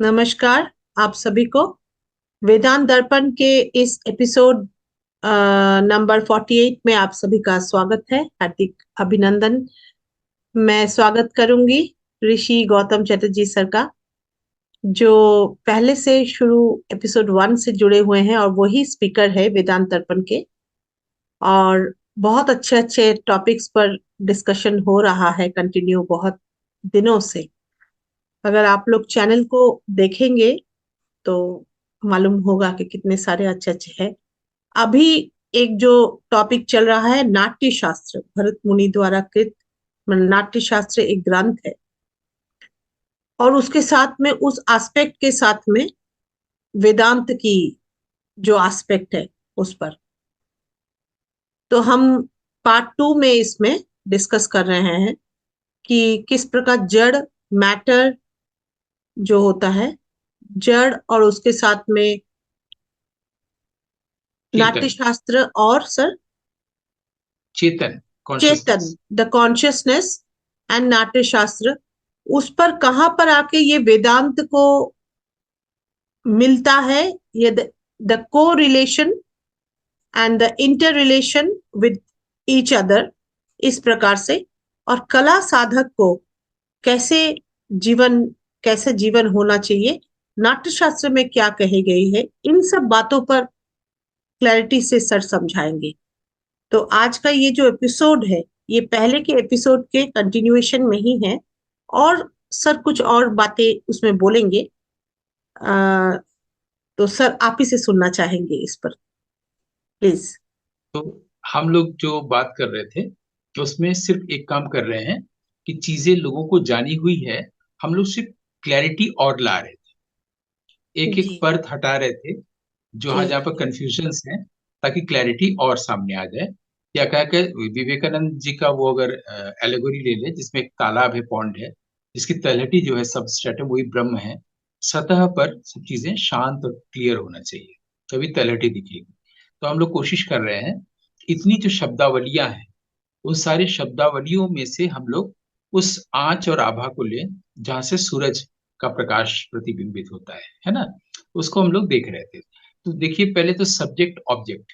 नमस्कार आप सभी को। वेदांत दर्पण के इस एपिसोड नंबर 48 में आप सभी का स्वागत है। हार्दिक अभिनंदन। मैं स्वागत करूंगी ऋषि गौतम चटर्जी सर का, जो पहले से शुरू एपिसोड 1 से जुड़े हुए हैं और वही स्पीकर है वेदांत दर्पण के। और बहुत अच्छे अच्छे टॉपिक्स पर डिस्कशन हो रहा है कंटिन्यू बहुत दिनों से। अगर आप लोग चैनल को देखेंगे तो मालूम होगा कि कितने सारे अच्छे अच्छे हैं। अभी एक जो टॉपिक चल रहा है, नाट्य शास्त्र भरत मुनि द्वारा कृत नाट्य शास्त्र एक ग्रंथ है, और उसके साथ में उस एस्पेक्ट के साथ में वेदांत की जो एस्पेक्ट है उस पर। तो हम पार्ट 2 में इसमें डिस्कस कर रहे हैं कि किस प्रकार जड़, मैटर जो होता है, जड़ और उसके साथ में नाट्य चेतन। शास्त्र और sir Chetan, Chetan, consciousness. The consciousness and नाट्य शास्त्र, उस पर कहाँ पर आके ये वेदांत को मिलता है। ये द को relation and the inter relation with each other, इस प्रकार से। और कला साधक को कैसे जीवन कैसे जीवन होना चाहिए, नाट्य शास्त्र में क्या कही गई है, इन सब बातों पर क्लैरिटी से सर समझाएंगे। तो आज का ये जो एपिसोड है, ये पहले के एपिसोड के कंटिन्यूएशन में ही है, और सर कुछ और बातें उसमें बोलेंगे। आ, तो सर आप ही से सुनना चाहेंगे इस पर, प्लीज। तो हम लोग जो बात कर रहे थे उसमें सिर्फ एक काम कर रहे हैं कि चीजें लोगों को जानी हुई है। हम लोग सिर्फ क्लैरिटी और ला रहे थे, एक एक जी परत हटा रहे थे जो जी जहाँ पर जी कंफ्यूजन्स हैं, ताकि क्लैरिटी और सामने आ जाए। या कह के विवेकानंद जी का वो अगर एलेगोरी ले ले, जिसमें एक तालाब है, पॉन्ड है, जिसकी तलहटी जो है सबस्ट्रेटम वही ब्रह्म है। सतह पर सब चीजें शांत और क्लियर होना चाहिए, तभी तलहटी दिखेगी। तो हम लोग कोशिश कर रहे हैं, इतनी जो शब्दावलियां हैं उन सारी शब्दावलियों में से हम लोग उस आंच और आभा को लें जहां से सूरज का प्रकाश प्रतिबिंबित होता है ना। उसको हम लोग देख रहे थे। तो देखिए, पहले तो सब्जेक्ट ऑब्जेक्ट,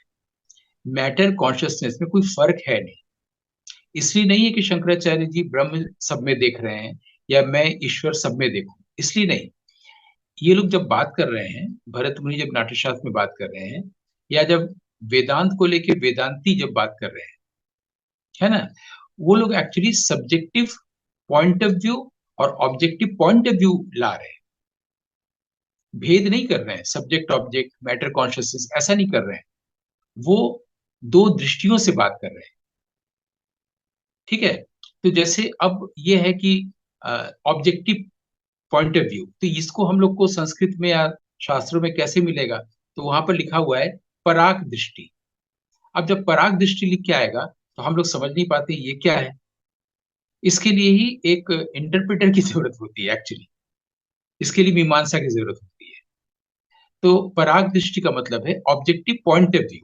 मैटर कॉन्शियसनेस में कोई फर्क है नहीं। इसलिए नहीं है कि शंकराचार्य जी ब्रह्म सब में देख रहे हैं या मैं ईश्वर सब में देखूं, इसलिए नहीं। ये लोग जब बात कर रहे हैं, भरत मुनि जब नाट्यशास्त्र में बात कर रहे हैं, या जब वेदांत को लेके वेदांती जब बात कर रहे हैं, है ना, वो लोग actually subjective point of view और ऑब्जेक्टिव पॉइंट ऑफ व्यू ला रहे हैं। भेद नहीं कर रहे हैं, सब्जेक्ट ऑब्जेक्ट मैटर कॉन्शियसनेस ऐसा नहीं कर रहे हैं। वो दो दृष्टियों से बात कर रहे हैं। ठीक है। तो जैसे अब ये है कि ऑब्जेक्टिव पॉइंट ऑफ व्यू, तो इसको हम लोग को संस्कृत में या शास्त्रों में कैसे मिलेगा? तो वहां पर लिखा हुआ है पराग दृष्टि। अब जब पराग दृष्टि लिख के आएगा तो हम लोग समझ नहीं पाते ये क्या है। इसके लिए ही एक इंटरप्रेटर की जरूरत होती है एक्चुअली। इसके लिए मीमांसा की जरूरत होती है। तो पराग दृष्टि का मतलब है ऑब्जेक्टिव पॉइंट ऑफ व्यू।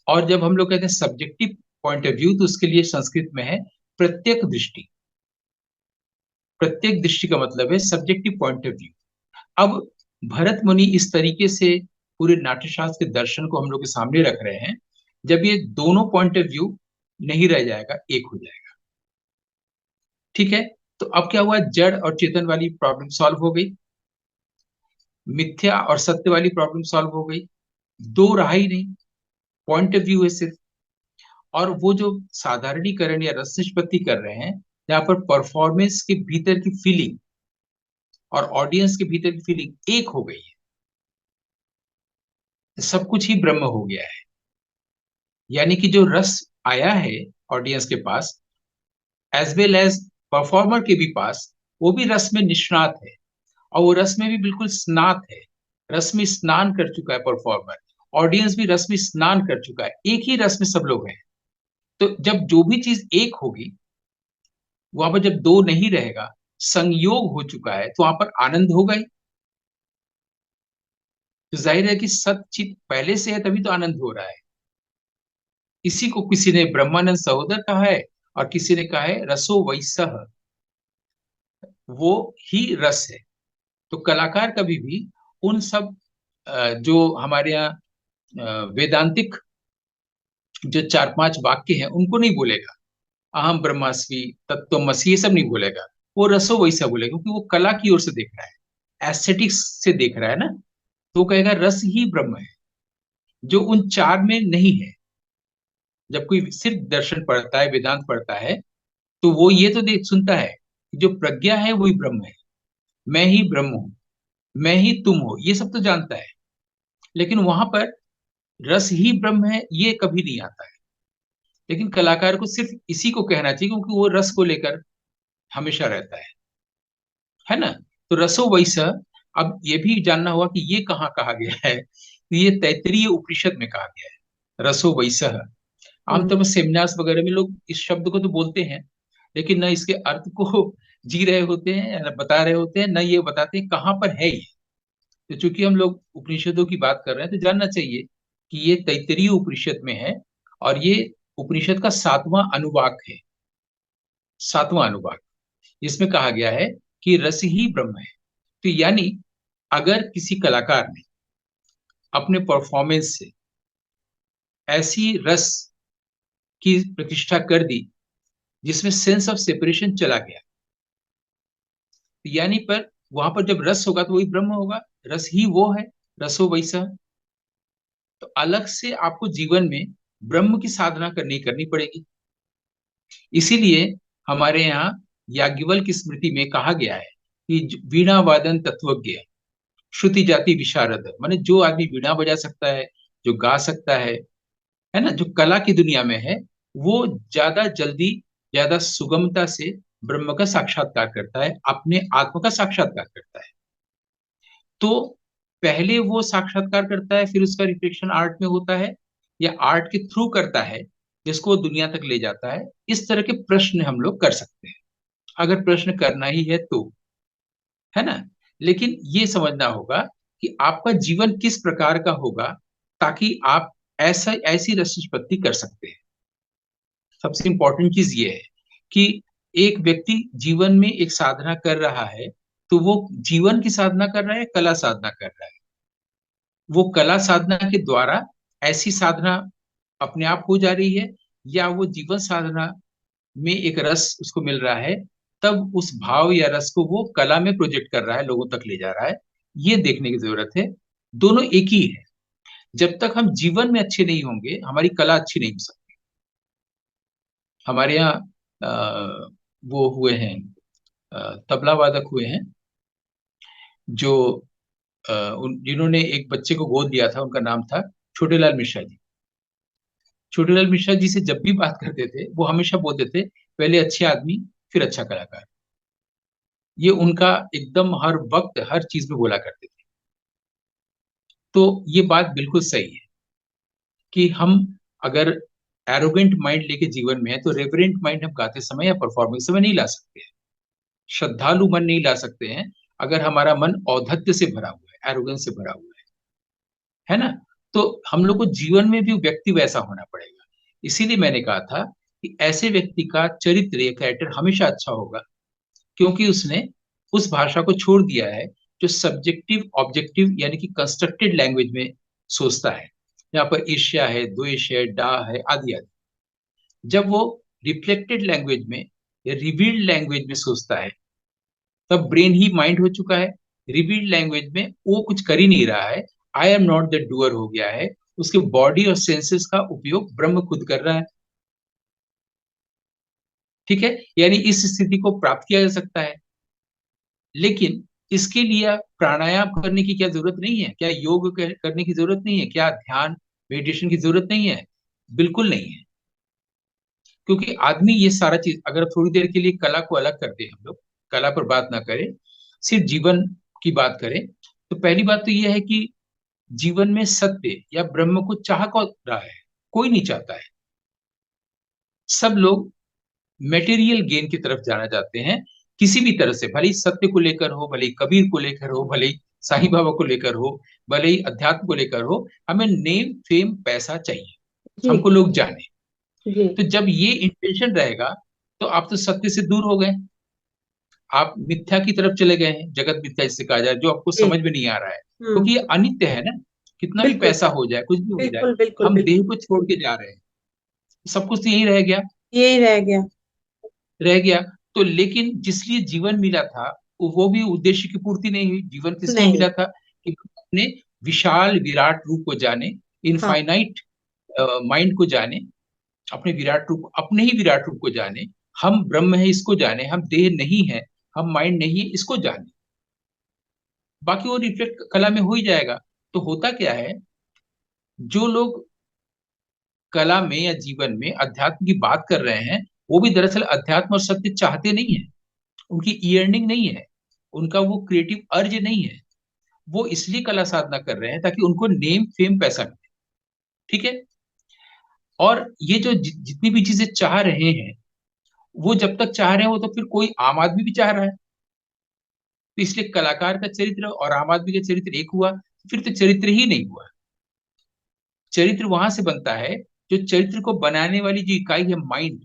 और जब हम लोग कहते हैं सब्जेक्टिव पॉइंट ऑफ व्यू, तो उसके लिए संस्कृत में है प्रत्यक दृष्टि। प्रत्येक दृष्टि का मतलब है सब्जेक्टिव पॉइंट ऑफ व्यू। अब भरत मुनि इस तरीके से पूरे नाट्यशास्त्र के दर्शन को हम लोग के सामने रख रहे हैं। जब ये दोनों पॉइंट ऑफ व्यू नहीं रह जाएगा, एक हो जाएगा। ठीक है। तो अब क्या हुआ, जड़ और चेतन वाली प्रॉब्लम सॉल्व हो गई, मिथ्या और सत्य वाली प्रॉब्लम सॉल्व हो गई। दो रहा ही नहीं, पॉइंट ऑफ व्यू है सिर्फ। और वो जो साधारणीकरण या रस निष्पत्ति कर रहे हैं, जहां पर परफॉर्मेंस के भीतर की फीलिंग और ऑडियंस के भीतर की फीलिंग एक हो गई है, सब कुछ ही ब्रह्म हो गया है। यानी कि जो रस आया है ऑडियंस के पास, एज वेल एज परफॉर्मर के भी पास, वो भी रस में निष्णात है। और वो रस में भी बिल्कुल स्नात है। रस में स्नान कर चुका है परफॉर्मर। ऑडियंस भी रस में स्नान कर चुका है, एक ही रस में सब लोग हैं। तो जब जो भी चीज एक होगी, वहां पर जब दो नहीं रहेगा, संयोग हो चुका है, तो वहां पर आनंद होगा ही। तो जाहिर है कि सचित पहले से है, तभी तो आनंद हो रहा है। इसी को किसी ने ब्रह्मानंद सहोदर कहा है, और किसी ने कहा है रसो वैसह, वो ही रस है। तो कलाकार कभी भी उन सब जो हमारे यहाँ वेदांतिक जो 4-5 वाक्य हैं उनको नहीं बोलेगा। अहम ब्रह्मास्मि, तत्त्वमसि, ये सब नहीं बोलेगा। वो रसो वैसा बोलेगा, क्योंकि वो कला की ओर से देख रहा है, एस्थेटिक्स से देख रहा है ना। तो वो कहेगा रस ही ब्रह्म है, जो उन चार में नहीं है। जब कोई सिर्फ दर्शन पढ़ता है, वेदांत पढ़ता है, तो वो ये तो देख सुनता है कि जो प्रज्ञा है वही ब्रह्म है, मैं ही ब्रह्म हूं, मैं ही तुम हो, ये सब तो जानता है। लेकिन वहां पर रस ही ब्रह्म है ये कभी नहीं आता है। लेकिन कलाकार को सिर्फ इसी को कहना चाहिए, क्योंकि वो रस को लेकर हमेशा रहता है ना। तो रसो वैसा। अब ये भी जानना होगा कि ये कहाँ कहा गया है, तो ये तैत्तिरीय उपनिषद में कहा गया है, रसो वैसा। हम्म। आमतौर पर सेमिनार्स वगैरह में लोग इस शब्द को तो बोलते हैं, लेकिन न इसके अर्थ को जी रहे होते हैं, या न बता रहे होते हैं, न ये बताते हैं कहाँ पर है ये। तो चूंकि हम लोग उपनिषदों की बात कर रहे हैं, तो जानना चाहिए कि ये तैत्तिरीय उपनिषद में है, और ये उपनिषद का 7वां अनुवाक है। 7वां अनुवाक, इसमें कहा गया है कि रस ही ब्रह्म है। तो यानी अगर किसी कलाकार ने अपने परफॉर्मेंस से ऐसी रस की प्रतिष्ठा कर दी जिसमें सेंस ऑफ सेपरेशन चला गया, तो यानी पर वहां पर जब रस होगा तो वही ब्रह्म होगा, रस ही वो है, रसो वैसा। तो अलग से आपको जीवन में ब्रह्म की साधना करनी करनी पड़ेगी। इसीलिए हमारे यहाँ याज्ञवल्क्य की स्मृति में कहा गया है कि वीणा वादन तत्वज्ञ, श्रुति जाति विशारद, माने जो आदमी वीणा बजा सकता है, जो गा सकता है ना, जो कला की दुनिया में है, वो ज्यादा जल्दी, ज्यादा सुगमता से ब्रह्म का साक्षात्कार करता है, अपने आत्मा का साक्षात्कार करता है। तो पहले वो साक्षात्कार करता है, फिर उसका रिफ्लेक्शन आर्ट में होता है, या आर्ट के थ्रू करता है, जिसको वो दुनिया तक ले जाता है। इस तरह के प्रश्न हम लोग कर सकते हैं, अगर प्रश्न करना ही है तो, है ना। लेकिन ये समझना होगा कि आपका जीवन किस प्रकार का होगा, ताकि आप ऐसा ऐसी रस निष्पत्ति कर सकते हैं। सबसे इंपॉर्टेंट चीज ये है कि एक व्यक्ति जीवन में एक साधना कर रहा है, तो वो जीवन की साधना कर रहा है, कला साधना कर रहा है। वो कला साधना के द्वारा ऐसी साधना अपने आप हो जा रही है, या वो जीवन साधना में एक रस उसको मिल रहा है, तब उस भाव या रस को वो कला में प्रोजेक्ट कर रहा है, लोगों तक ले जा रहा है। ये देखने की जरूरत है। दोनों एक ही है। जब तक हम जीवन में अच्छे नहीं होंगे, हमारी कला अच्छी नहीं हो सकती। हमारे यहाँ वो हुए हैं, तबला वादक हुए हैं, जो जिन्होंने एक बच्चे को गोद लिया था, उनका नाम था छोटेलाल मिश्रा जी। छोटेलाल मिश्रा जी से जब भी बात करते थे, वो हमेशा बोलते थे, पहले अच्छे आदमी, फिर अच्छा कलाकार। ये उनका एकदम हर वक्त हर चीज में बोला करते थे। तो ये बात बिल्कुल सही है कि हम अगर एरोगेंट माइंड लेके जीवन में है, तो रेवरेंट माइंड हम गाते समय या परफॉर्मेंस समय नहीं ला सकते हैं। श्रद्धालु मन नहीं ला सकते हैं, अगर हमारा मन औद्धत्य से भरा हुआ है, एरोगेंस से भरा हुआ है ना। तो हम लोग को जीवन में भी व्यक्ति वैसा होना पड़ेगा। इसीलिए मैंने कहा था कि ऐसे व्यक्ति का चरित्र या कैरेक्टर हमेशा अच्छा होगा, क्योंकि उसने उस भाषा को छोड़ दिया है जो सब्जेक्टिव ऑब्जेक्टिव यानी कि कंस्ट्रक्टेड लैंग्वेज में सोचता है। यहाँ पर ईर्ष्या है, द्वेष है, डाह है, आदि आदि। जब वो रिफ्लेक्टेड लैंग्वेज में या रिवील्ड लैंग्वेज में सोचता है, तब ब्रेन ही माइंड हो चुका है। रिवील्ड लैंग्वेज में वो कुछ कर ही नहीं रहा है, I am not the doer हो गया है। उसके बॉडी और सेंसेस का उपयोग ब्रह्म खुद कर रहा है। ठीक है, यानी इस स्थिति को प्राप्त किया जा सकता है। लेकिन इसके लिए प्राणायाम करने की क्या जरूरत नहीं है? क्या योग करने की जरूरत नहीं है? क्या ध्यान मेडिटेशन की जरूरत नहीं है? बिल्कुल नहीं है। क्योंकि आदमी ये सारा चीज, अगर थोड़ी देर के लिए कला को अलग कर दे, हम लोग कला पर बात ना करें, सिर्फ जीवन की बात करें, तो पहली बात तो यह है कि जीवन में सत्य या ब्रह्म को चाह कौन रहा है? कोई नहीं चाहता है। सब लोग मेटेरियल गेन की तरफ जाना चाहते हैं, किसी भी तरह से, भले ही सत्य को लेकर हो, भले ही कबीर को लेकर हो, भले ही साईं बाबा को लेकर हो, भले ही अध्यात्म को लेकर हो। हमें नेम फेम पैसा चाहिए, जी। हमको लोग जाने। जी। तो जब ये इंटेंशन रहेगा, तो आप तो सत्य से दूर हो गए। आप मिथ्या की तरफ चले गए हैं, जगत मिथ्या जिसे कहा जाए, जो आपको जी। समझ में नहीं आ रहा है, हम्म। क्योंकि ये अनित्य है ना। कितना भी बिल्कुल पैसा हो जाए, कुछ भी हो जाए, बिल्कुल बिल्कुल हम देह बिल्कुल। को छोड़ के जा रहे हैं, सब कुछ तो यही रह गया। यही रह गया। रह गया। तो लेकिन जिसलिए जीवन मिला था, वो भी उद्देश्य की पूर्ति नहीं हुई। जीवन किस लिए नहीं। मिला था? कि हम अपने विशाल विराट रूप को जाने, हाँ। इनफाइनाइट माइंड को जाने, अपने विराट रूप, अपने ही विराट रूप को जाने। हम ब्रह्म है इसको जाने, हम देह नहीं है, हम माइंड नहीं है इसको जाने। बाकी वो रिफ्लेक्ट कला में हो ही जाएगा। तो होता क्या है, जो लोग कला में या जीवन में अध्यात्म की बात कर रहे हैं, वो भी दरअसल अध्यात्म और सत्य चाहते नहीं है। उनकी ईयर्निंग नहीं है, उनका वो क्रिएटिव अर्ज नहीं है। वो इसलिए कला साधना कर रहे हैं ताकि उनको नेम फेम पैसा मिले। ठीक है। और ये जो जितनी भी चीजें चाह रहे हैं, वो जब तक चाह रहे हैं, वो तो फिर कोई आम आदमी भी चाह रहा है। तो इसलिए कलाकार का चरित्र और आम आदमी का चरित्र एक हुआ, फिर तो चरित्र ही नहीं हुआ। चरित्र वहां से बनता है, जो चरित्र को बनाने वाली जो इकाई है माइंड,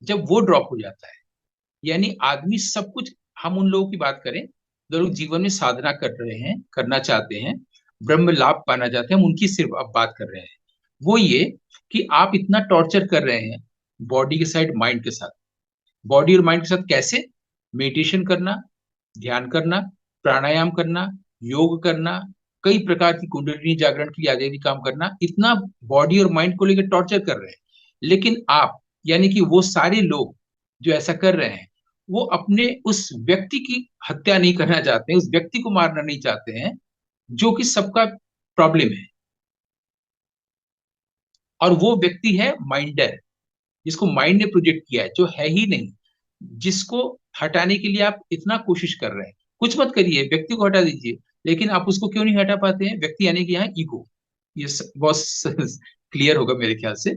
जब वो ड्रॉप हो जाता है। यानी आदमी सब कुछ, हम उन लोगों की बात करें जो लोग जीवन में साधना कर रहे हैं, करना चाहते हैं, ब्रह्म लाभ पाना चाहते हैं, हम उनकी सिर्फ अब बात कर रहे हैं। वो ये कि आप इतना टॉर्चर कर रहे हैं बॉडी के साइड माइंड के साथ। बॉडी और माइंड के साथ कैसे? मेडिटेशन करना, ध्यान करना, प्राणायाम करना, योग करना, कई प्रकार की कुंडलिनी जागरण की आदि आदि काम करना, इतना बॉडी और माइंड को लेकर टॉर्चर कर रहे हैं। लेकिन आप, यानी कि वो सारे लोग जो ऐसा कर रहे हैं, वो अपने उस व्यक्ति की हत्या नहीं करना चाहते हैं, उस व्यक्ति को मारना नहीं चाहते हैं, जो कि सबका प्रॉब्लम है। और वो व्यक्ति है माइंडर, जिसको माइंड ने प्रोजेक्ट किया है, जो है ही नहीं, जिसको हटाने के लिए आप इतना कोशिश कर रहे हैं। कुछ मत करिए, व्यक्ति को हटा दीजिए, लेकिन आप उसको क्यों नहीं हटा पाते हैं? व्यक्ति यानी कि यहाँ ईगो। ये बहुत क्लियर होगा मेरे ख्याल से।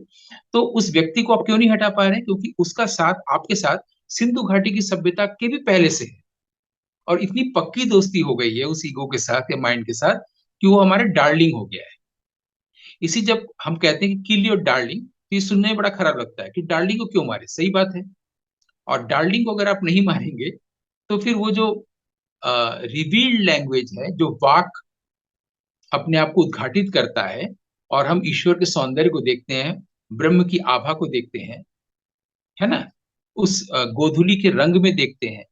तो उस व्यक्ति को आप क्यों नहीं हटा पा रहे हैं? क्योंकि उसका साथ आपके साथ सिंधु घाटी की सभ्यता के भी पहले से है। और इतनी पक्की दोस्ती हो गई है उस ईगो के साथ या माइंड के साथ, कि वो हमारे डार्लिंग हो गया है। इसी जब हम कहते हैं कि किल योर डार्लिंग, तो ये सुनने में बड़ा खराब लगता है कि डार्लिंग को क्यों मारे। सही बात है। और डार्लिंग को अगर आप नहीं मारेंगे, तो फिर वो जो रिवील्ड लैंग्वेज है, जो वाक अपने आप को उद्घाटित करता है, और हम ईश्वर के सौंदर्य को देखते हैं, ब्रह्म की आभा को देखते हैं, है ना, उस गोधूली के रंग में देखते हैं,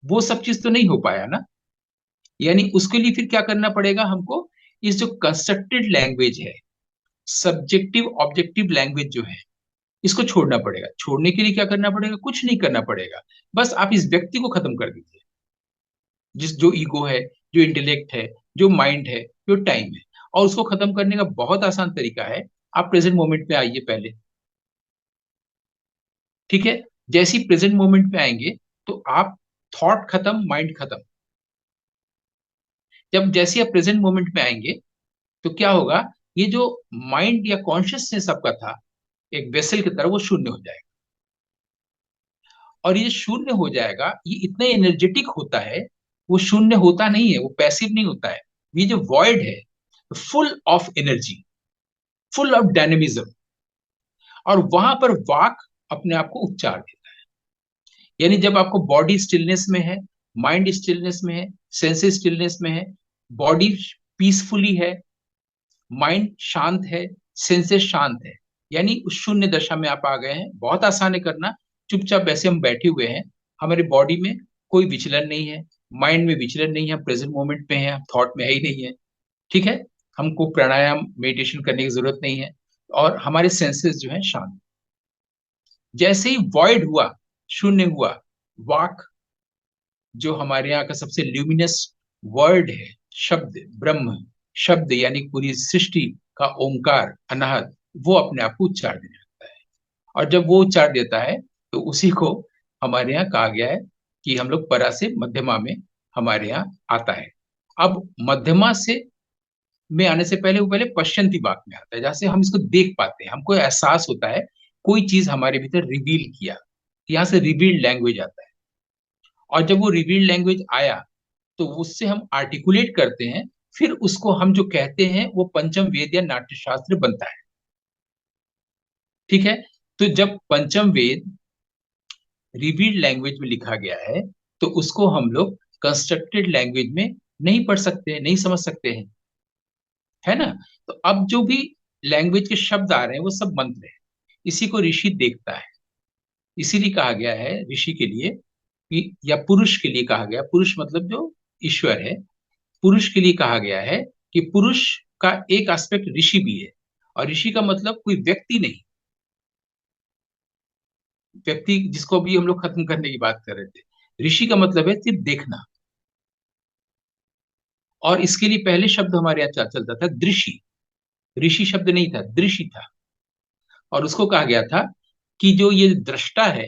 वो सब चीज तो नहीं हो पाया ना। यानी उसके लिए फिर क्या करना पड़ेगा हमको? इस जो कंस्ट्रक्टेड लैंग्वेज है, सब्जेक्टिव ऑब्जेक्टिव लैंग्वेज जो है, इसको छोड़ना पड़ेगा। छोड़ने के लिए क्या करना पड़ेगा? कुछ नहीं करना पड़ेगा। बस आप इस व्यक्ति को खत्म कर दीजिए, जिस जो ईगो है, जो इंटेलेक्ट है, जो माइंड है, जो टाइम है। और उसको खत्म करने का बहुत आसान तरीका है, आप प्रेजेंट मोमेंट में आइए पहले। ठीक है। जैसे ही प्रेजेंट मोमेंट में आएंगे, तो आप, थॉट खत्म, माइंड खत्म। जब जैसे आप प्रेजेंट मोमेंट में आएंगे, तो क्या होगा? ये जो माइंड या कॉन्शियसनेस आपका था, एक वेसल की तरह, वो शून्य हो जाएगा। और ये शून्य हो जाएगा, ये इतना एनर्जेटिक होता है। वो शून्य होता नहीं है, वो पैसिव नहीं होता है। ये जो वॉइड है, full of energy, full of dynamism. और वहां पर वाक अपने आप को उच्चार देता है। यानी जब आपको बॉडी स्टिलनेस में है, माइंड स्टिलनेस में है, सेंसेस स्टिलनेस में है, बॉडी पीसफुली है, माइंड शांत है, सेंसेस शांत है, यानी उस शून्य दशा में आप आ गए हैं। बहुत आसान है करना। चुपचाप वैसे हम बैठे हुए हैं, हमारे बॉडी में कोई विचलन नहीं है, माइंड में विचलन नहीं है, हम प्रेजेंट मोमेंट में हैं, हम थॉट में है ही नहीं है। ठीक है। हमको प्राणायाम मेडिटेशन करने की जरूरत नहीं है। और हमारे सेंसेस जो है शांत। जैसे ही वॉइड हुआ, शून्य हुआ, वाक, जो हमारे यहाँ का सबसे ल्यूमिनस वर्ड है, शब्द, ब्रह्म शब्द, यानी पूरी सृष्टि का ओंकार अनाहत, वो अपने आप को उच्चार देने लगता है। और जब वो उच्चार देता है, तो उसी को हमारे यहाँ कहा गया है कि हम लोग परा से मध्यमा में हमारे यहाँ आता है। अब मध्यमा से में आने से पहले वो पहले पश्चंती वाक में आता है, जहां से हम इसको देख पाते हैं, हमको एहसास होता है कोई चीज हमारे भीतर रिवील किया। यहाँ से रिवील्ड लैंग्वेज आता है। और जब वो रिवील्ड लैंग्वेज आया, तो उससे हम आर्टिकुलेट करते हैं। फिर उसको हम जो कहते हैं, वो पंचम वेद या नाट्य शास्त्र बनता है। ठीक है। तो जब पंचम वेद रिवील्ड लैंग्वेज में लिखा गया है, तो उसको हम लोग कंस्ट्रक्टेड लैंग्वेज में नहीं पढ़ सकते, नहीं समझ सकते हैं, है ना। तो अब जो भी लैंग्वेज के शब्द आ रहे हैं वो सब मंत्र है। इसी को ऋषि देखता है। इसीलिए कहा गया है ऋषि के लिए या पुरुष के लिए कहा गया, पुरुष मतलब जो ईश्वर है, पुरुष के लिए कहा गया है कि पुरुष का एक एस्पेक्ट ऋषि भी है। और ऋषि का मतलब कोई व्यक्ति नहीं, व्यक्ति जिसको भी हम लोग खत्म करने की बात कर रहे थे, ऋषि का मतलब है सिर्फ देखना। और इसके लिए पहले शब्द हमारे यहाँ चलता था दृषि। ऋषि शब्द नहीं था, दृषि था। और उसको कहा गया था कि जो ये दृष्टा है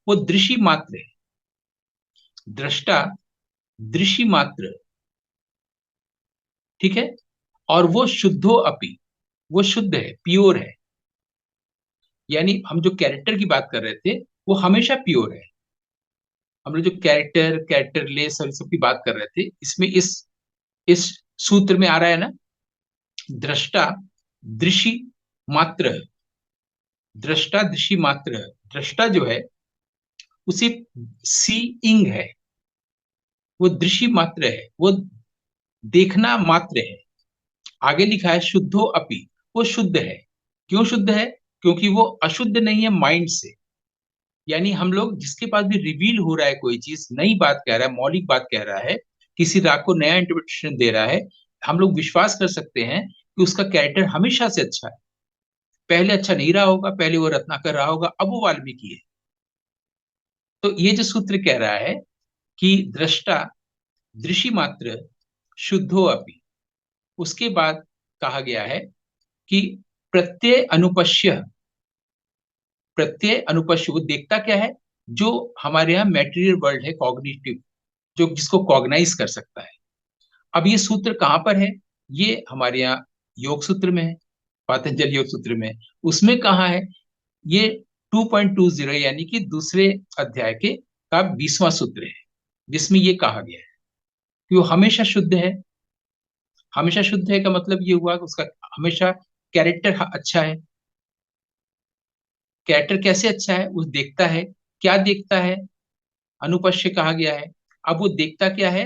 वो दृषि मात्र है। दृष्टा दृषि मात्र, ठीक है। और वो शुद्धो अपि, वो शुद्ध है, प्योर है। यानी हम जो कैरेक्टर की बात कर रहे थे वो हमेशा प्योर है। हम लोग जो कैरेक्टरलेस और सब की बात कर रहे थे, इसमें इस सूत्र में आ रहा है ना, दृष्टा दृषि मात्र। दृष्टा दृषि मात्र, दृष्टा जो है उसे सीइंग है, वो दृषि मात्र है, वो देखना मात्र है। आगे लिखा है शुद्धो अपि, वो शुद्ध है। क्यों शुद्ध है? क्योंकि वो अशुद्ध नहीं है माइंड से। यानी हम लोग जिसके पास भी रिवील हो रहा है कोई चीज, नई बात कह रहा है, मौलिक बात कह रहा है, किसी राग को नया इंटरप्रिटेशन दे रहा है, हम लोग विश्वास कर सकते हैं कि उसका कैरेक्टर हमेशा से अच्छा है। पहले अच्छा नहीं रहा होगा, पहले वो रत्नाकर रहा होगा, अब वो वाल्मीकि है। तो ये जो सूत्र कह रहा है कि दृष्टा दृषि मात्र शुद्धो अपि, उसके बाद कहा गया है कि प्रत्यय अनुपश्य, प्रत्यय अनुपश्य वो देखता क्या है? जो हमारे यहाँ मेटेरियल वर्ल्ड है, कॉग्निटिव, जो जिसको कॉग्नाइज कर सकता है। अब ये सूत्र कहाँ पर है? ये हमारे यहाँ योग सूत्र में है, पातंजलि योग सूत्र में है। उसमें कहाँ है? ये 2.20 यानी कि दूसरे अध्याय के का 20वां सूत्र है, जिसमें ये कहा गया है कि वो हमेशा शुद्ध है। हमेशा शुद्ध है का मतलब ये हुआ कि उसका हमेशा कैरेक्टर अच्छा है। कैरेक्टर कैसे अच्छा है? वो देखता है। क्या देखता है? अनुपश्य कहा गया है। अब वो देखता क्या है?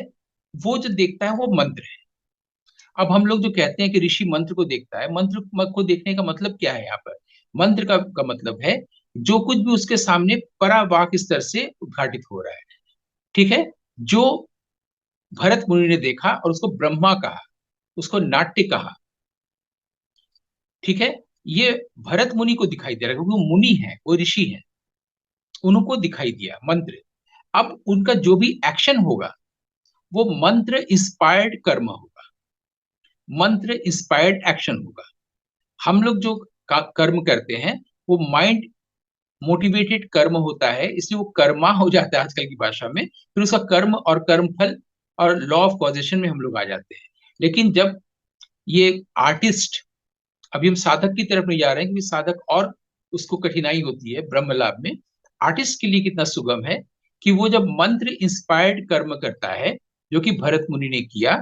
वो जो देखता है वो मंत्र है। अब हम लोग जो कहते हैं कि ऋषि मंत्र को देखता है, मंत्र को देखने का मतलब क्या है यहाँ पर? मंत्र का मतलब है जो कुछ भी उसके सामने परावाक स्तर से उद्घाटित हो रहा है, ठीक है। जो भरत मुनि ने देखा और उसको ब्रह्मा कहा, उसको नाट्य कहा, ठीक है। ये भरत मुनि को दिखाई दे रहा है क्योंकि वो मुनि है, वो ऋषि है, उनको दिखाई दिया मंत्र। अब उनका जो भी एक्शन होगा वो मंत्र इंस्पायर्ड कर्म होगा, मंत्र इंस्पायर्ड एक्शन होगा। हम लोग जो कर्म करते हैं वो माइंड मोटिवेटेड कर्म होता है, इसलिए वो कर्मा हो जाता है आजकल की भाषा में। फिर उसका कर्म और कर्मफल और लॉ ऑफ कॉजेशन में हम लोग आ जाते हैं। लेकिन जब ये आर्टिस्ट, अभी हम साधक की तरफ नहीं जा रहे हैं क्योंकि साधक और उसको कठिनाई होती है ब्रह्म लाभ में। आर्टिस्ट के लिए कितना सुगम है कि वो जब मंत्र इंस्पायर्ड कर्म करता है, जो कि भरत मुनि ने किया,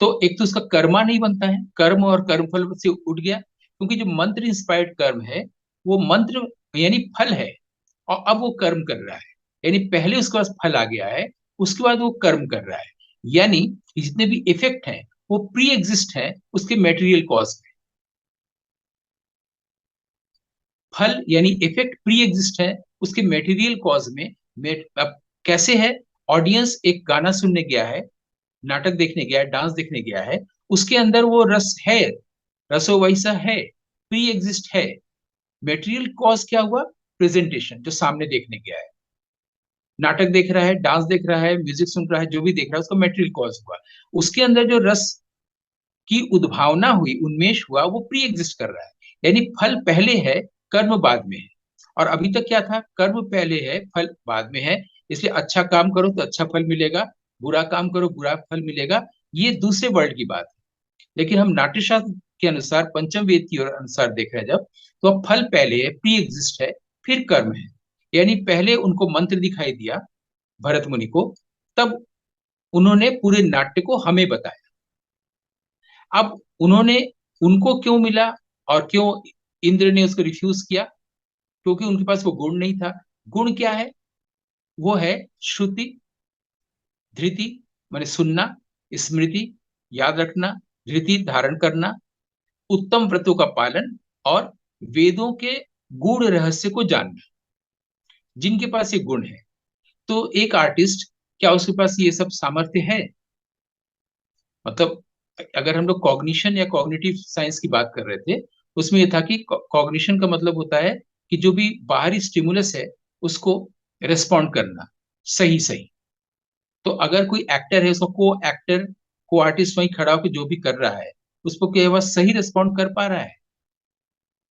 तो एक तो उसका कर्मा नहीं बनता है, कर्म और कर्मफल से उठ गया। क्योंकि जो मंत्र इंस्पायर्ड कर्म है वो मंत्र यानी फल है, और अब वो कर्म कर रहा है। यानी पहले उसके पास फल आ गया है, उसके बाद वो कर्म कर रहा है। यानी जितने भी इफेक्ट हैं वो प्री एग्जिस्ट है उसके मेटेरियल कॉज में। फल यानी इफेक्ट प्री एग्जिस्ट है उसके मेटेरियल कॉज में। अब कैसे है? ऑडियंस एक गाना सुनने गया है, नाटक देखने गया है, डांस देखने गया है, उसके अंदर वो रस है, रसो वैसा है, प्री एग्जिस्ट है। मेटेरियल कॉज क्या हुआ? प्रेजेंटेशन, जो सामने देखने गया है, नाटक देख रहा है, डांस देख रहा है, म्यूजिक सुन रहा है, जो भी देख रहा है उसका मेटेरियल कॉज हुआ। उसके अंदर जो रस की उद्भावना हुई, उन्मेष हुआ, वो प्री एग्जिस्ट कर रहा है। यानी फल पहले है, कर्म बाद में है। और अभी तक क्या था? कर्म पहले है, फल बाद में है। इसलिए अच्छा काम करो तो अच्छा फल मिलेगा, बुरा काम करो बुरा फल मिलेगा। ये दूसरे वर्ल्ड की बात है। लेकिन हम नाट्यशास्त्र के अनुसार, पंचम वेद की अनुसार देख रहे हैं जब, तो अब फल पहले है, प्री एग्जिस्ट है, फिर कर्म है। यानी पहले उनको मंत्र दिखाई दिया भरत मुनि को, तब उन्होंने पूरे नाट्य को हमें बताया। अब उन्होंने, उनको क्यों मिला और क्यों इंद्र ने उसको रिफ्यूज किया? क्योंकि उनके पास वो गुण नहीं था। गुण क्या है? वो है श्रुति, धृति माने सुनना, स्मृति याद रखना, धृति धारण करना, उत्तम व्रतों का पालन, और वेदों के गूढ़ रहस्य को जानना। जिनके पास ये गुण है, तो एक आर्टिस्ट, क्या उसके पास ये सब सामर्थ्य है? मतलब अगर हम लोग कॉग्निशन या कॉग्निटिव साइंस की बात कर रहे थे, उसमें ये था कि कॉग्निशन का मतलब होता है कि जो भी बाहरी स्टिमुलस है उसको रेस्पॉन्ड करना, सही सही। तो अगर कोई एक्टर है, उसका को एक्टर, को आर्टिस्ट वहीं खड़ा होकर जो भी कर रहा है उसको क्या वह सही रेस्पॉन्ड कर पा रहा है?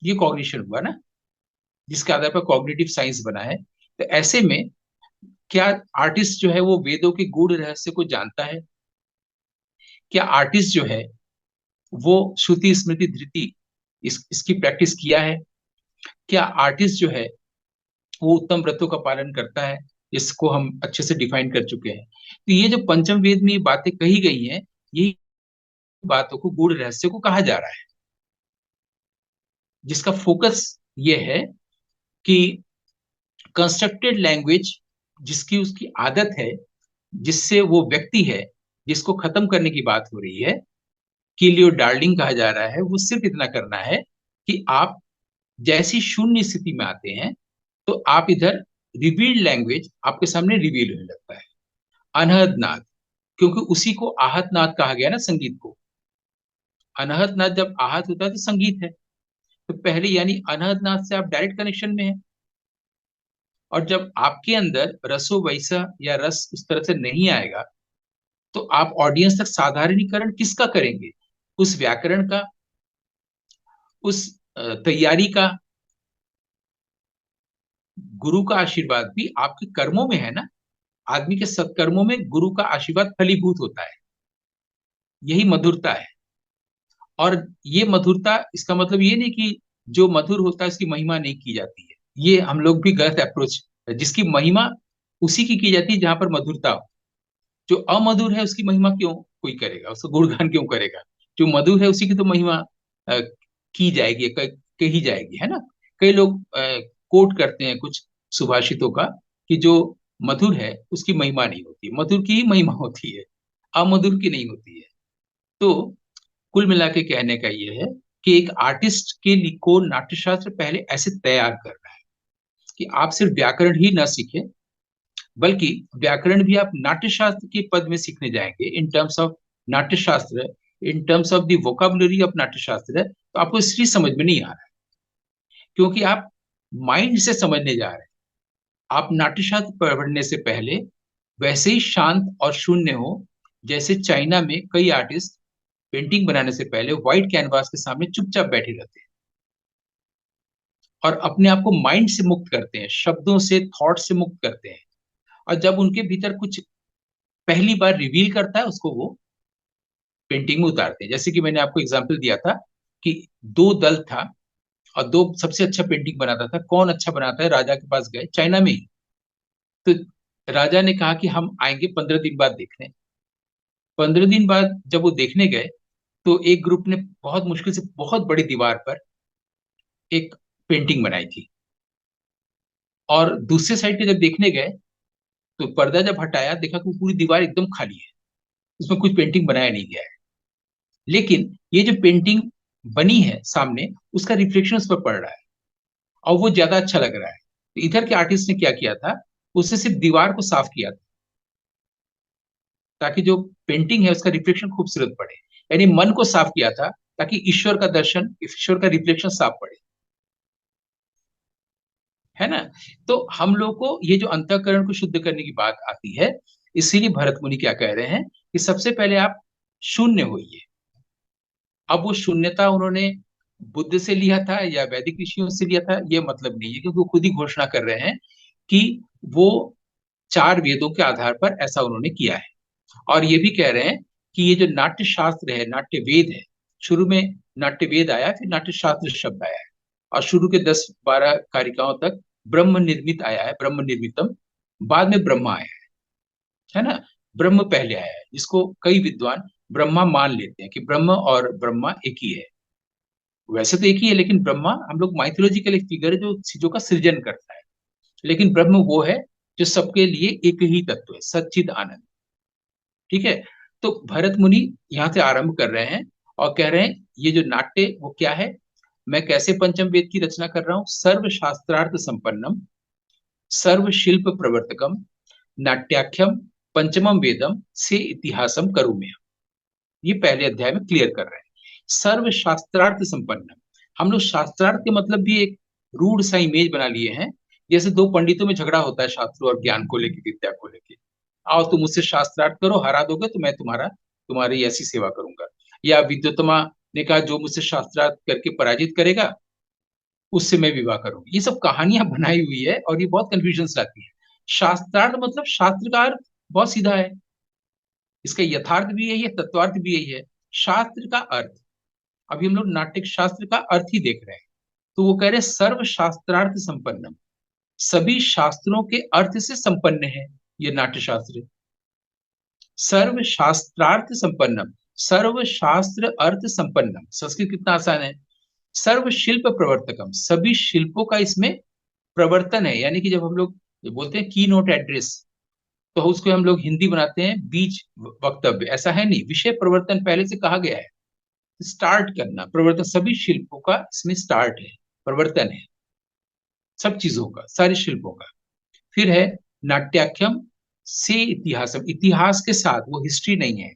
ये कॉग्निशन हुआ ना, जिसके आधार पर कॉग्निटिव साइंस बना है। तो ऐसे में क्या आर्टिस्ट जो है वो वेदों के गूढ़ रहस्य को जानता है? क्या आर्टिस्ट जो है वो श्रुति स्मृति धृति इसकी प्रैक्टिस किया है? क्या आर्टिस्ट जो है वो उत्तम व्रतों का पालन करता है? इसको हम अच्छे से डिफाइन कर चुके हैं। तो ये जो पंचम वेद में ये बातें कही गई हैं, यही बातों को गूढ़ रहस्य को कहा जा रहा है, जिसका फोकस ये है कि कंस्ट्रक्टेड लैंग्वेज जिसकी उसकी आदत है, जिससे वो व्यक्ति है जिसको खत्म करने की बात हो रही है, कि लियो डार्लिंग कहा जा रहा है, वो सिर्फ इतना करना है कि आप जैसी शून्य स्थिति में आते हैं तो आप इधर रिवील्ड लैंग्वेज आपके सामने रिवील होने लगता है। अनहद नाद, क्योंकि उसी को आहत नाद कहा गया ना, संगीत को। अनहद नाद जब आहत होता है तो संगीत है। तो पहले यानी अनहद नाद से आप डायरेक्ट कनेक्शन में है, और जब आपके अंदर रसो वैसा या रस उस तरह से नहीं आएगा, तो आप ऑडियंस तक साधारणीकरण किसका करेंगे? उस व्याकरण का, उस तैयारी का। गुरु का आशीर्वाद भी आपके कर्मों में है ना। आदमी के सत्कर्मों में गुरु का आशीर्वाद फलीभूत होता है। यही मधुरता है। और ये मधुरता, इसका मतलब ये नहीं कि जो मधुर होता है उसकी महिमा नहीं की जाती है। ये हम लोग भी गलत अप्रोच। जिसकी महिमा उसी की जाती है जहां पर मधुरता हो। जो अमधुर है उसकी महिमा क्यों कोई करेगा, उसका गुणगान क्यों करेगा? जो मधुर है उसी की तो महिमा की जाएगी, कही जाएगी, है ना। कई लोग कोट करते हैं कुछ सुभाषितों का, कि जो मधुर है उसकी महिमा नहीं होती, मधुर की ही महिमा होती है, अमधुर की नहीं होती है। तो कुल मिला के कहने का ये है कि एक आर्टिस्ट के लिए को नाट्यशास्त्र पहले ऐसे तैयार कर रहा है कि आप सिर्फ व्याकरण ही न सीखें, बल्कि व्याकरण भी आप नाट्यशास्त्र के पद में सीखने जाएंगे, in terms of Natyashastra, in terms of the vocabulary of Natyashastra, तो आपको इसलिए समझ में नहीं आ रहा है क्योंकि आप माइंड से समझने जा रहे हैं। आप नाट्यशास्त्र पढ़ने से पहले वैसे ही शांत और शून्य हो, जैसे चाइना में कई आर्टिस्ट पेंटिंग बनाने से पहले व्हाइट कैनवास के सामने चुपचाप बैठे रहते हैं और अपने आप को माइंड से मुक्त करते हैं, शब्दों से, थॉट से मुक्त करते हैं। और जब उनके भीतर कुछ पहली बार रिवील करता है, उसको वो पेंटिंग में उतारते हैं। जैसे कि मैंने आपको एग्जाम्पल दिया था कि दो दल था और दो सबसे अच्छा पेंटिंग बनाता था, कौन अच्छा बनाता है, राजा के पास गए चाइना में ही। तो राजा ने कहा कि हम आएंगे 15 दिन बाद देखने। 15 दिन बाद जब वो देखने गए, तो एक ग्रुप ने बहुत मुश्किल से बहुत बड़ी दीवार पर एक पेंटिंग बनाई थी, और दूसरे साइड के जब देखने गए तो पर्दा जब हटाया, देखा कि पूरी दीवार एकदम खाली है, उसमें कुछ पेंटिंग बनाया नहीं गया है। लेकिन ये जो पेंटिंग बनी है सामने, उसका रिफ्लेक्शन उस पर पड़ रहा है और वो ज्यादा अच्छा लग रहा है। तो इधर के आर्टिस्ट ने क्या किया था, उसने सिर्फ दीवार को साफ किया था ताकि जो पेंटिंग है उसका रिफ्लेक्शन खूबसूरत पड़े। यानी मन को साफ किया था ताकि ईश्वर का दर्शन, ईश्वर का रिफ्लेक्शन साफ पड़े, है ना। तो हम लोग को ये जो अंतःकरण को शुद्ध करने की बात आती है, इसीलिए भरत मुनि क्या कह रहे हैं कि सबसे पहले आप शून्य होइए। अब वो शून्यता उन्होंने बुद्ध से लिया था या वैदिक ऋषियों से लिया था, ये मतलब नहीं है, क्योंकि वो खुद ही घोषणा कर रहे हैं कि वो चार वेदों के आधार पर ऐसा उन्होंने किया है। और ये भी कह रहे हैं कि ये जो नाट्य शास्त्र है, नाट्य वेद है, शुरू में नाट्य वेद आया, फिर नाट्य शास्त्र शब्द आया है, और शुरू के 10-12 कारिकाओं तक ब्रह्म निर्मित आया है, ब्रह्म निर्मितम, बाद में ब्रह्मा आया है ना। ब्रह्म पहले आया है, जिसको कई विद्वान ब्रह्मा मान लेते हैं कि ब्रह्म और ब्रह्मा एक ही है। वैसे तो एक ही है, लेकिन ब्रह्मा हम लोग माइथोलॉजिकल एक फिगर है जो चीजों का सृजन करता है, लेकिन ब्रह्म वो है जो सबके लिए एक ही तत्व है, सच्चिद आनंद। ठीक है। तो भरत मुनि यहाँ से आरंभ कर रहे हैं और कह रहे हैं ये जो नाट्य वो क्या है, मैं कैसे पंचम वेद की रचना कर रहा हूँ, सर्व शास्त्रार्थ संपन्नम सर्व शिल्प प्रवर्तकम नाट्याख्यम पंचमम वेदम से इतिहासम करुम्य। ये पहले अध्याय में क्लियर कर रहे हैं। सर्व शास्त्रार्थ संपन्न, हम लोग शास्त्रार्थ के मतलब भी एक रूढ़ सा इमेज बना लिए हैं, जैसे दो पंडितों में झगड़ा होता है शास्त्र और ज्ञान को लेके, विद्या को लेके। आओ तुम मुझसे शास्त्रार्थ करो, हरा दोगे तो मैं तुम्हारी ऐसी सेवा करूंगा। या विद्योत्तमा ने कहा जो मुझसे शास्त्रार्थ करके पराजित करेगा उससे मैं विवाह करूंगी। ये सब कहानियां बनाई हुई है और ये बहुत कंफ्यूजन लाती है। शास्त्रार्थ मतलब शास्त्र का अर्थ बहुत सीधा है, इसका यथार्थ भी यही है, तत्वार्थ भी यही है। शास्त्र का अर्थ, अभी हम लोग नाट्य शास्त्र का अर्थ ही देख रहे हैं। तो वो कह रहे हैं सर्व शास्त्रार्थ संपन्नम, सभी शास्त्रों के अर्थ से संपन्न है ये नाट्य शास्त्र। सर्व शास्त्रार्थ संपन्नम, सर्व शास्त्र अर्थ संपन्नम, संस्कृत कितना आसान है। सर्व शिल्प प्रवर्तकम, सभी शिल्पों का इसमें प्रवर्तन है। यानी कि जब हम लोग बोलते हैं की नोट एड्रेस, तो उसको हम लोग हिंदी बनाते हैं बीज वक्तव्य, ऐसा है नहीं, विषय प्रवर्तन पहले से कहा गया है। स्टार्ट करना, प्रवर्तन, सभी शिल्पों का इसमें स्टार्ट है, प्रवर्तन है सब चीजों का, सारे शिल्पों का। फिर है नाट्याख्यम से इतिहासम, इतिहास के साथ, वो हिस्ट्री नहीं है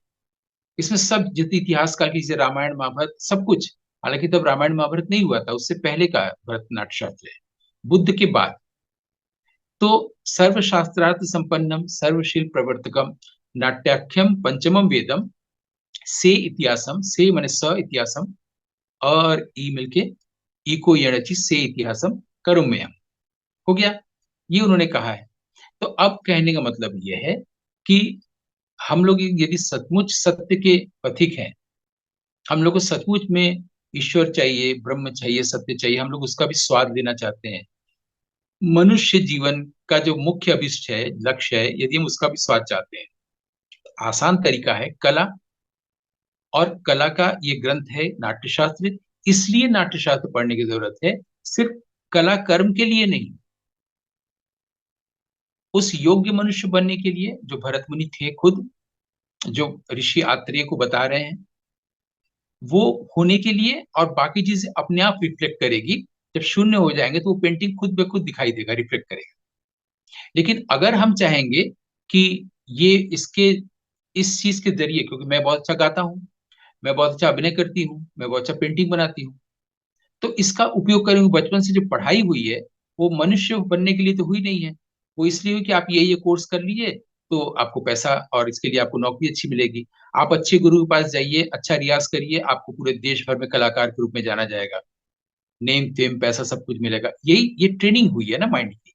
इसमें, सब जितने इतिहास काल की, जैसे रामायण महाभारत सब कुछ, हालांकि तब रामायण महाभारत नहीं हुआ था, उससे पहले का भरतनाट्य शास्त्र है, बुद्ध के बाद। तो सर्वशास्त्रार्थ संपन्नम सर्वशील प्रवर्तकम नाट्याख्यम पंचमम वेदम से इतिहासम, से माने स इतिहासम और ई मिलके इको यणचि से इतिहासम करुम्यम, हो गया। ये उन्होंने कहा है। तो अब कहने का मतलब यह है कि हम लोग यदि सचमुच सत्य के पथिक हैं, हम लोग को सचमुच में ईश्वर चाहिए, ब्रह्म चाहिए, सत्य चाहिए, हम लोग उसका भी स्वाद लेना चाहते हैं, मनुष्य जीवन का जो मुख्य अभिष्ट है, लक्ष्य है, यदि हम उसका भी स्वाद चाहते हैं, तो आसान तरीका है कला। और कला का ये ग्रंथ है नाट्यशास्त्र, इसलिए नाट्यशास्त्र पढ़ने की जरूरत है, सिर्फ कला कर्म के लिए नहीं, उस योग्य मनुष्य बनने के लिए जो भरत मुनि थे खुद, जो ऋषि आत्रेय को बता रहे हैं, वो होने के लिए। और बाकी चीजें अपने आप रिफ्लेक्ट करेगी, जब शून्य हो जाएंगे तो वो पेंटिंग खुद ब खुद दिखाई देगा, रिफ्लेक्ट करेगा। लेकिन अगर हम चाहेंगे कि ये इसके इस चीज के जरिए, क्योंकि मैं बहुत अच्छा गाता हूँ, मैं बहुत अच्छा अभिनय करती हूँ, मैं बहुत अच्छा पेंटिंग बनाती हूँ, तो इसका उपयोग करेंगे। बचपन से जो पढ़ाई हुई है वो मनुष्य बनने के लिए तो हुई नहीं है, वो इसलिए हुई कि आप ये कोर्स कर लीजिए तो आपको पैसा और इसके लिए आपको नौकरी अच्छी मिलेगी। आप अच्छे गुरु के पास जाइए, अच्छा रियाज करिए, आपको पूरे देश भर में कलाकार के रूप में जाना जाएगा, नेम फेम पैसा सब कुछ मिलेगा। यही ये ट्रेनिंग हुई है ना माइंड की,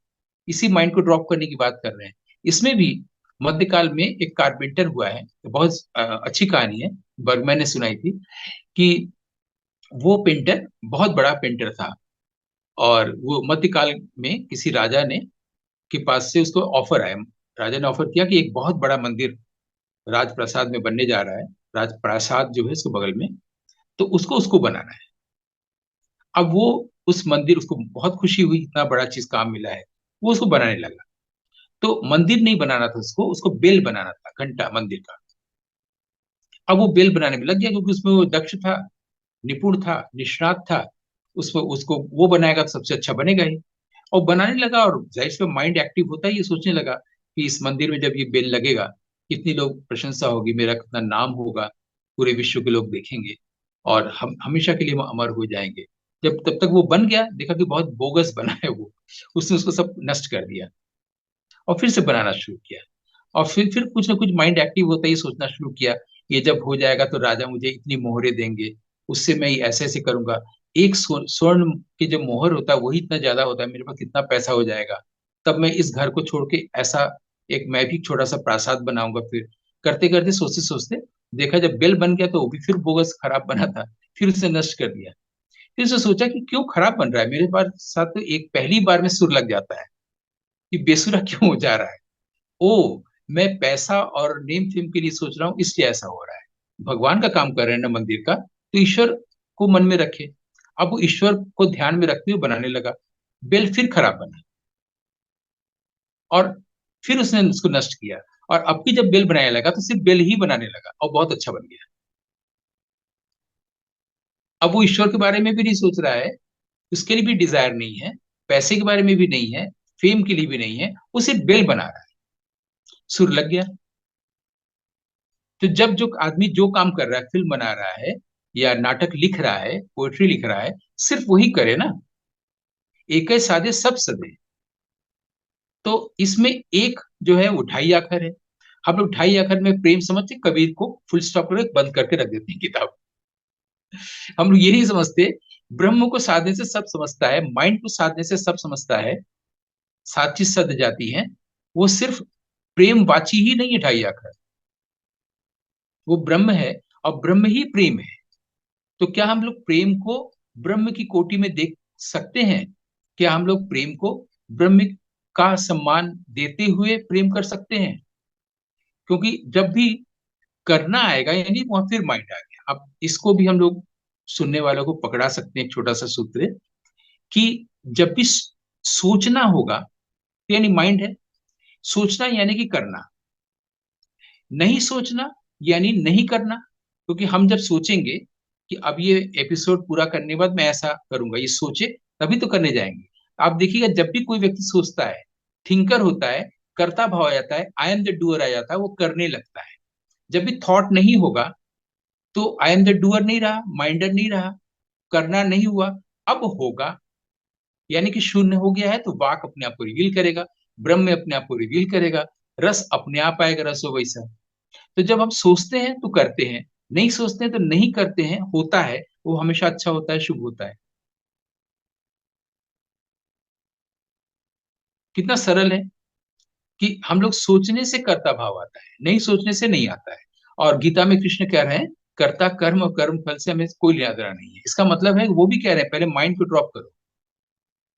इसी माइंड को ड्रॉप करने की बात कर रहे हैं। इसमें भी मध्यकाल में एक कारपेंटर हुआ है, तो बहुत अच्छी कहानी है, बर्गमैन ने सुनाई थी कि वो पेंटर बहुत बड़ा पेंटर था, और वो मध्यकाल में किसी राजा ने के पास से उसको ऑफर आया, राजा ने ऑफर किया कि एक बहुत बड़ा मंदिर राजप्रासाद में बनने जा रहा है, राजप्रासाद जो है उसके बगल में, तो उसको उसको बनाना है। अब वो उस मंदिर, उसको बहुत खुशी हुई, इतना बड़ा चीज काम मिला है, वो उसको बनाने लगा। तो मंदिर नहीं बनाना था उसको, उसको बेल बनाना था, घंटा मंदिर का। अब वो बेल बनाने में लग गया, क्योंकि उसमें वो दक्ष था, निपुण था, निष्णात था, उसको उसको वो बनाएगा तो सबसे अच्छा बनेगा ही। और बनाने लगा, और जाहिर सी माइंड एक्टिव होता है, ये सोचने लगा कि इस मंदिर में जब ये बेल लगेगा कितनी लोग प्रशंसा होगी, मेरा कितना नाम होगा, पूरे विश्व के लोग देखेंगे और हम हमेशा के लिए हम अमर हो जाएंगे। जब तब तक वो बन गया, देखा कि बहुत बोगस बना है वो, उसने उसको सब नष्ट कर दिया और फिर से बनाना शुरू किया। और फिर कुछ ना कुछ माइंड एक्टिव होता है, ये सोचना शुरू किया, ये जब हो जाएगा तो राजा मुझे इतनी मोहरें देंगे, उससे मैं ऐसे ऐसे करूंगा, एक स्वर्ण की जो मोहर होता है वही इतना ज्यादा होता है, मेरे पास कितना पैसा हो जाएगा, तब मैं इस घर को छोड़ के ऐसा एक मैं भी छोटा सा प्रासाद बनाऊंगा। फिर करते करते सोचते सोचते देखा, जब बेल बन गया तो वो भी फिर बोगस खराब बना था, फिर उसे नष्ट कर दिया। फिर उसे सोचा कि क्यों खराब बन रहा है मेरे पास, साथ तो एक पहली बार में सुर लग जाता है, कि बेसुरा क्यों हो जा रहा है। ओ, मैं पैसा और नेम फेम के लिए सोच रहा हूँ, इसलिए ऐसा हो रहा है। भगवान का काम कर रहे हैं ना मंदिर का, तो ईश्वर को मन में रखे। अब वो ईश्वर को ध्यान में रखते हुए बनाने लगा, बेल फिर खराब बना, और फिर उसने उसको नष्ट किया। और अब की जब बेल बनाने लगा तो सिर्फ बेल ही बनाने लगा और बहुत अच्छा बन गया। अब वो ईश्वर के बारे में भी नहीं सोच रहा है, उसके लिए भी डिजायर नहीं है, पैसे के बारे में भी नहीं है, फेम के लिए भी नहीं है, वो सिर्फ बेल बना रहा है। सुर लग गया। तो जब जो आदमी जो काम कर रहा है, फिल्म बना रहा है या नाटक लिख रहा है, पोएट्री लिख रहा है, सिर्फ वही करे ना। एक है साधे सब सदे। तो इसमें एक जो है वो ढाई आखर है। हम लोग ढाई आखर में प्रेम समझते, कबीर को फुल स्टॉप करके बंद करके रख देते हैं किताब। हम लोग ये नहीं समझते, ब्रह्म को साधने से सब समझता है, माइंड को साधने से सब समझता है, सात चीज सद जाती है। वो सिर्फ प्रेम वाची ही नहीं है ढाई आखर, वो ब्रह्म है और ब्रह्म ही प्रेम है। तो क्या हम लोग प्रेम को ब्रह्म की कोटि में देख सकते हैं? क्या हम लोग प्रेम को ब्रह्म का सम्मान देते हुए प्रेम कर सकते हैं? क्योंकि जब भी करना आएगा यानी वहां फिर माइंड आ गया। अब इसको भी हम लोग सुनने वालों को पकड़ा सकते हैं, एक छोटा सा सूत्र, कि जब भी सोचना होगा तो यानी माइंड है, सोचना यानी कि करना, नहीं सोचना यानी नहीं करना। क्योंकि हम जब सोचेंगे कि अब ये एपिसोड पूरा करने के बाद मैं ऐसा करूंगा, ये सोचे तभी तो करने जाएंगे। आप देखिएगा जब भी कोई व्यक्ति सोचता है, थिंकर होता है, कर्ता भाव आ जाता है, आई एम द डूअर आ जाता है, वो करने लगता है। जब भी थॉट नहीं होगा तो आई एम द डूअर नहीं रहा, माइंडर नहीं रहा, करना नहीं हुआ। अब होगा यानी कि शून्य हो गया है, तो वाक अपने आप को रिवील करेगा, ब्रह्म अपने आप को रिवील करेगा, रस अपने आप आएगा, रसो वैसा। तो जब हम सोचते हैं तो करते हैं, नहीं सोचते हैं तो नहीं करते हैं, होता है वो हमेशा अच्छा होता है, शुभ होता है। कितना सरल है कि हम लोग सोचने से कर्ता भाव आता है, नहीं सोचने से नहीं आता है। और गीता में कृष्ण कह रहे हैं कर्ता कर्म और कर्म फल से हमें कोई लेना देना नहीं है। इसका मतलब है वो भी कह रहे हैं पहले माइंड को ड्रॉप करो।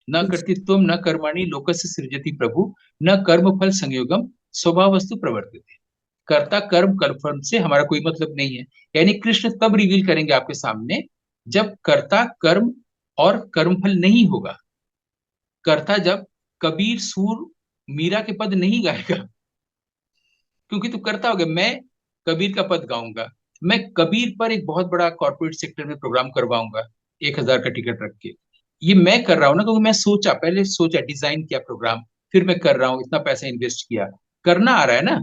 न जी कर्तृत्व न कर्माणि लोकस्य सृजति प्रभु, न कर्म फल संयोगम स्वभाव वस्तु प्रवर्तते। कर्ता कर्म फल से हमारा कोई मतलब नहीं है। यानी कृष्ण तब रिवील करेंगे आपके सामने जब कर्ता कर्म और कर्मफल नहीं होगा। कर्ता जब कबीर सूर मीरा के पद नहीं गाएगा, क्योंकि तू करता हो गया। मैं कबीर का पद गाऊंगा, मैं कबीर पर एक बहुत बड़ा कॉर्पोरेट सेक्टर में प्रोग्राम करवाऊंगा 1,000 का टिकट रख के। ये मैं कर रहा हूं ना, क्योंकि मैं सोचा, पहले सोचा, डिजाइन किया प्रोग्राम, फिर मैं कर रहा हूँ, इतना पैसा इन्वेस्ट किया, करना आ रहा है ना।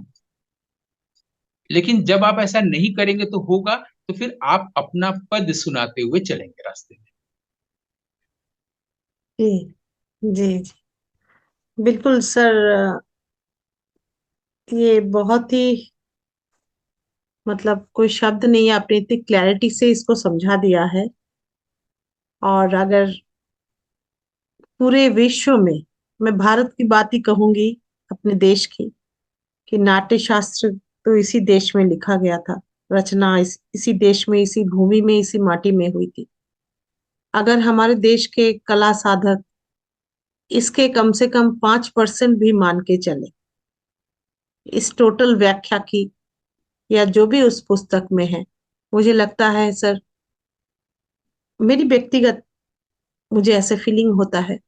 लेकिन जब आप ऐसा नहीं करेंगे तो होगा, तो फिर आप अपना पद सुनाते हुए चलेंगे रास्ते में। जी जी जी, बिल्कुल सर। ये बहुत ही, मतलब कोई शब्द नहीं है, आपने इतनी क्लैरिटी से इसको समझा दिया है। और अगर पूरे विश्व में, मैं भारत की बात ही कहूंगी, अपने देश की, कि नाट्य शास्त्र तो इसी देश में लिखा गया था, रचना इसी देश में, इसी भूमि में, इसी माटी में हुई थी। अगर हमारे देश के कला साधक इसके कम से कम 5% भी मान के चले, इस टोटल व्याख्या की या जो भी उस पुस्तक में है, मुझे लगता है सर, मेरी व्यक्तिगत, मुझे ऐसे फीलिंग होता है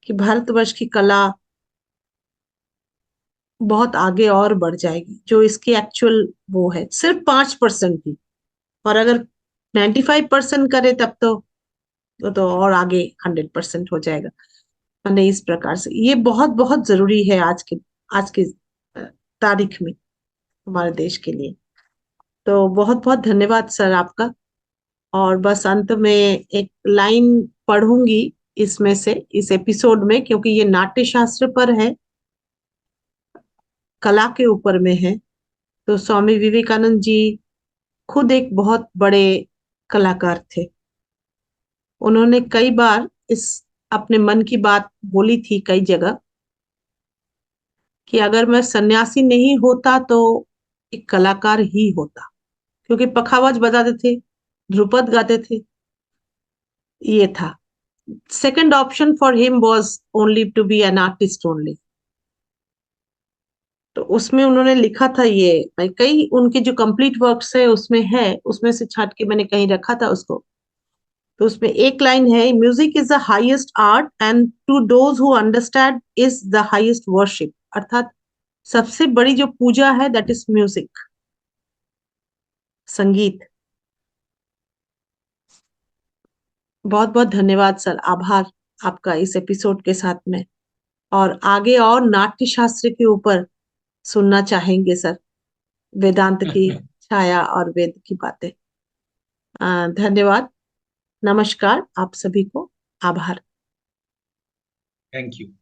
कि भारतवर्ष की कला बहुत आगे और बढ़ जाएगी, जो इसकी एक्चुअल वो है, सिर्फ 5% भी। और अगर 95% करे तब तो और आगे 100% हो जाएगा। मैंने इस प्रकार से, ये बहुत बहुत जरूरी है आज के अ, तारीख में हमारे देश के लिए। तो बहुत बहुत धन्यवाद सर आपका। और बस अंत में एक लाइन पढ़ूंगी इसमें से, इस एपिसोड में, क्योंकि ये नाट्य शास्त्र पर है, कला के ऊपर में है। तो स्वामी विवेकानंद जी खुद एक बहुत बड़े कलाकार थे। उन्होंने कई बार इस अपने मन की बात बोली थी कई जगह, कि अगर मैं सन्यासी नहीं होता तो एक कलाकार ही होता। क्योंकि पखावज बजाते थे, ध्रुपद गाते थे, ये था। Second option for him was only to be an artist only. तो उसमें उन्होंने लिखा था ये, मैं कई उनके जो कंप्लीट वर्क्स है उसमें है, उसमें से छांट के मैंने कहीं रखा था उसको। तो उसमें एक लाइन है, music is the highest art and to those who understand is the highest worship. अर्थात सबसे बड़ी जो पूजा है दैट इज म्यूजिक, संगीत। बहुत बहुत धन्यवाद सर, आभार आपका इस एपिसोड के साथ में। और आगे और नाट्य शास्त्र के ऊपर सुनना चाहेंगे सर, वेदांत की छाया और वेद की बातें। धन्यवाद, नमस्कार आप सभी को, आभार। Thank you.